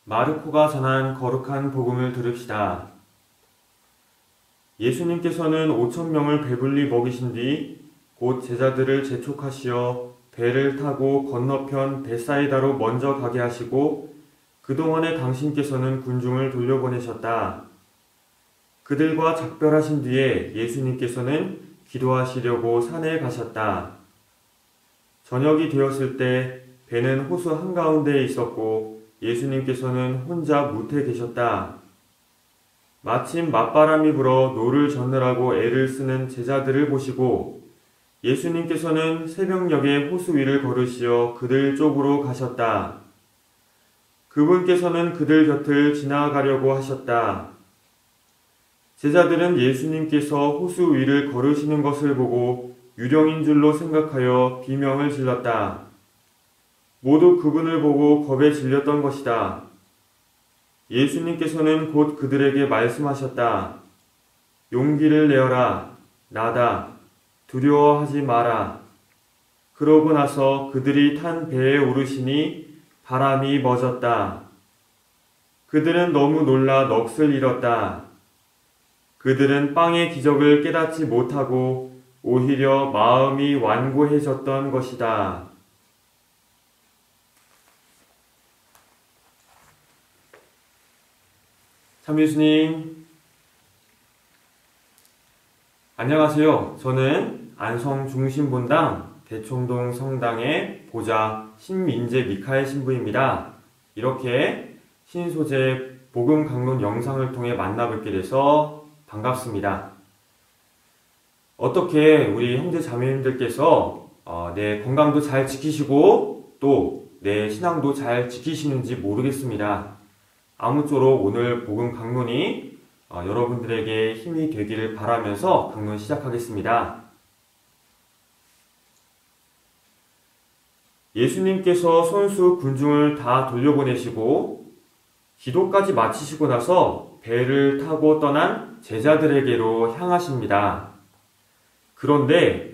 마르코가 전한 거룩한 복음을 들읍시다. 예수님께서는 5,000명을 배불리 먹이신 뒤 곧 제자들을 재촉하시어 배를 타고 건너편 벳사이다로 먼저 가게 하시고 그동안에 당신께서는 군중을 돌려보내셨다. 그들과 작별하신 뒤에 예수님께서는 기도하시려고 산에 가셨다. 저녁이 되었을 때 배는 호수 한가운데에 있었고 예수님께서는 혼자 무태 계셨다. 마침 맞바람이 불어 노를 젓느라고 애를 쓰는 제자들을 보시고 예수님께서는 새벽녘에 호수 위를 걸으시어 그들 쪽으로 가셨다. 그분께서는 그들 곁을 지나가려고 하셨다. 제자들은 예수님께서 호수 위를 걸으시는 것을 보고 유령인 줄로 생각하여 비명을 질렀다. 모두 그분을 보고 겁에 질렸던 것이다. 예수님께서는 곧 그들에게 말씀하셨다. 용기를 내어라. 나다. 두려워하지 마라. 그러고 나서 그들이 탄 배에 오르시니 바람이 멎었다. 그들은 너무 놀라 넋을 잃었다. 그들은 빵의 기적을 깨닫지 못하고 오히려 마음이 완고해졌던 것이다. 참 예수님, 안녕하세요. 저는 안성중심본당 대총동 성당의 보좌 신민재 미카엘 신부입니다. 이렇게 신소재 복음 강론 영상을 통해 만나뵙게 돼서 반갑습니다. 어떻게 우리 형제 자매님들께서 내 건강도 잘 지키시고 또 내 신앙도 잘 지키시는지 모르겠습니다. 아무쪼록 오늘 복음 강론이 여러분들에게 힘이 되기를 바라면서 강론 시작하겠습니다. 예수님께서 손수 군중을 다 돌려보내시고 기도까지 마치시고 나서 배를 타고 떠난 제자들에게로 향하십니다. 그런데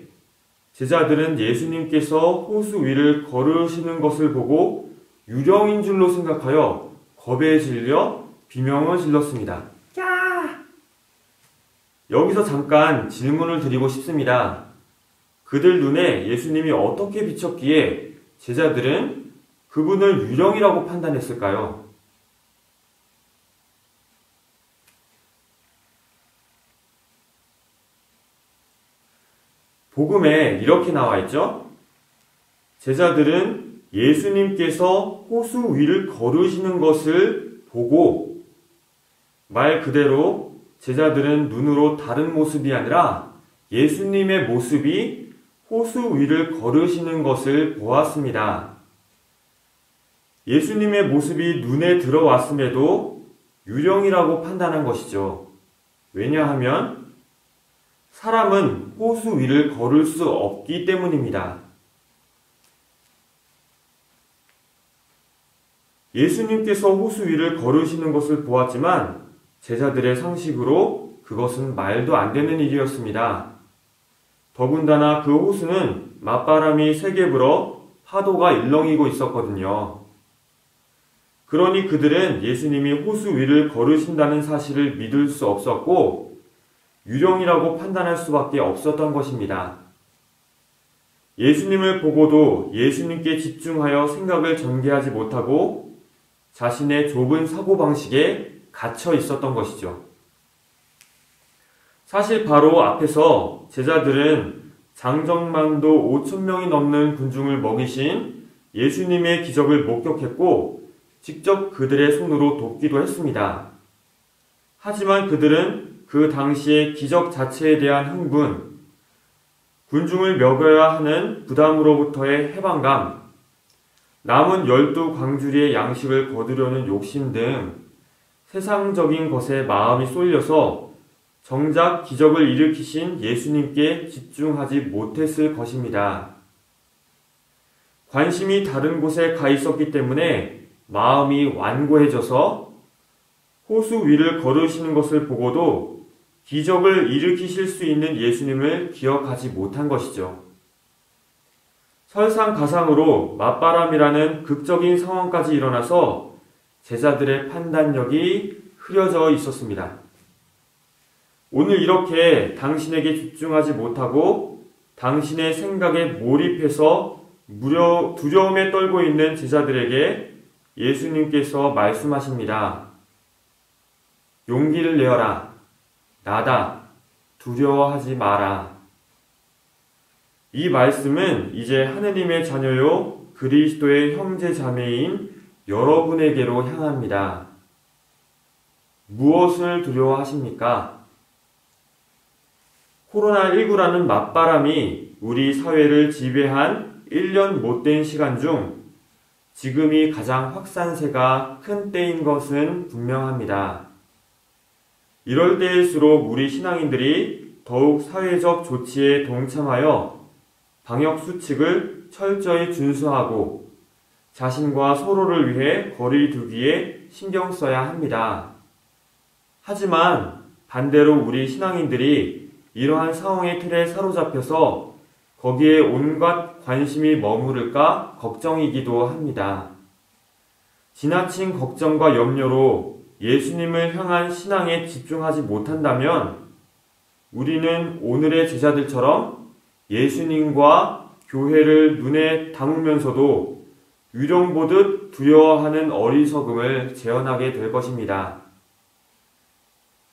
제자들은 예수님께서 호수 위를 걸으시는 것을 보고 유령인 줄로 생각하여 겁에 질려 비명을 질렀습니다. 야! 여기서 잠깐 질문을 드리고 싶습니다. 그들 눈에 예수님이 어떻게 비쳤기에 제자들은 그분을 유령이라고 판단했을까요? 복음에 이렇게 나와 있죠? 제자들은 예수님께서 호수 위를 걸으시는 것을 보고 말 그대로 제자들은 눈으로 다른 모습이 아니라 예수님의 모습이 호수 위를 걸으시는 것을 보았습니다. 예수님의 모습이 눈에 들어왔음에도 유령이라고 판단한 것이죠. 왜냐하면 사람은 호수 위를 걸을 수 없기 때문입니다. 예수님께서 호수 위를 걸으시는 것을 보았지만 제자들의 상식으로 그것은 말도 안 되는 일이었습니다. 더군다나 그 호수는 맞바람이 세게 불어 파도가 일렁이고 있었거든요. 그러니 그들은 예수님이 호수 위를 걸으신다는 사실을 믿을 수 없었고 유령이라고 판단할 수밖에 없었던 것입니다. 예수님을 보고도 예수님께 집중하여 생각을 전개하지 못하고 자신의 좁은 사고방식에 갇혀 있었던 것이죠. 사실 바로 앞에서 제자들은 장정만도 5,000명이 넘는 군중을 먹이신 예수님의 기적을 목격했고 직접 그들의 손으로 돕기도 했습니다. 하지만 그들은 그 당시의 기적 자체에 대한 흥분, 군중을 먹여야 하는 부담으로부터의 해방감, 남은 12광주리의 양식을 거두려는 욕심 등 세상적인 것에 마음이 쏠려서 정작 기적을 일으키신 예수님께 집중하지 못했을 것입니다. 관심이 다른 곳에 가 있었기 때문에 마음이 완고해져서 호수 위를 걸으시는 것을 보고도 기적을 일으키실 수 있는 예수님을 기억하지 못한 것이죠. 설상가상으로 맞바람이라는 극적인 상황까지 일어나서 제자들의 판단력이 흐려져 있었습니다. 오늘 이렇게 당신에게 집중하지 못하고 당신의 생각에 몰입해서 무려 두려움에 떨고 있는 제자들에게 예수님께서 말씀하십니다. 용기를 내어라. 나다. 두려워하지 마라. 이 말씀은 이제 하느님의 자녀요 그리스도의 형제 자매인 여러분에게로 향합니다. 무엇을 두려워하십니까? 코로나19라는 맞바람이 우리 사회를 지배한 1년 못된 시간 중 지금이 가장 확산세가 큰 때인 것은 분명합니다. 이럴 때일수록 우리 신앙인들이 더욱 사회적 조치에 동참하여 방역 수칙을 철저히 준수하고 자신과 서로를 위해 거리 두기에 신경 써야 합니다. 하지만 반대로 우리 신앙인들이 이러한 상황의 틀에 사로잡혀서 거기에 온갖 관심이 머무를까 걱정이기도 합니다. 지나친 걱정과 염려로 예수님을 향한 신앙에 집중하지 못한다면 우리는 오늘의 제자들처럼 예수님과 교회를 눈에 담으면서도 유령 보듯 두려워하는 어리석음을 재현하게 될 것입니다.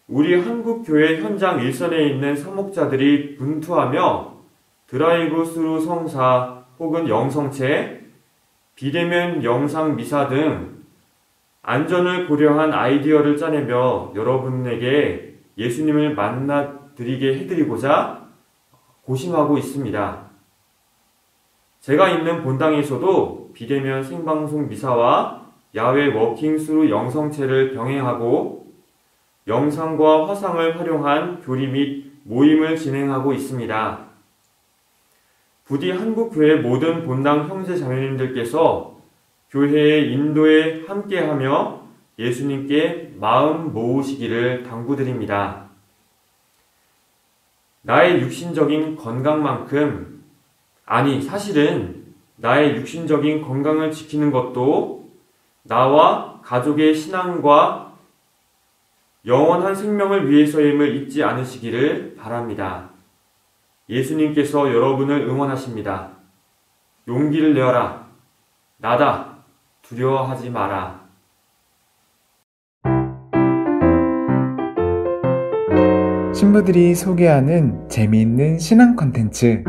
우리 한국교회 현장 일선에 있는 사목자들이 분투하며 드라이브 스루 성사 혹은 영성체, 비대면 영상 미사 등 안전을 고려한 아이디어를 짜내며 여러분에게 예수님을 만나드리게 해드리고자 고심하고 있습니다. 제가 있는 본당에서도 비대면 생방송 미사와 야외 워킹 스루 영성체를 병행하고 영상과 화상을 활용한 교리 및 모임을 진행하고 있습니다. 부디 한국교회 모든 본당 형제 자매님들께서 교회의 인도에 함께하며 예수님께 마음 모으시기를 당부드립니다. 나의 육신적인 건강만큼, 아니 사실은 나의 육신적인 건강을 지키는 것도 나와 가족의 신앙과 영원한 생명을 위해서임을 잊지 않으시기를 바랍니다. 예수님께서 여러분을 응원하십니다. 용기를 내어라. 나다. 두려워하지 마라. 신부들이 소개하는 재미있는 신앙 콘텐츠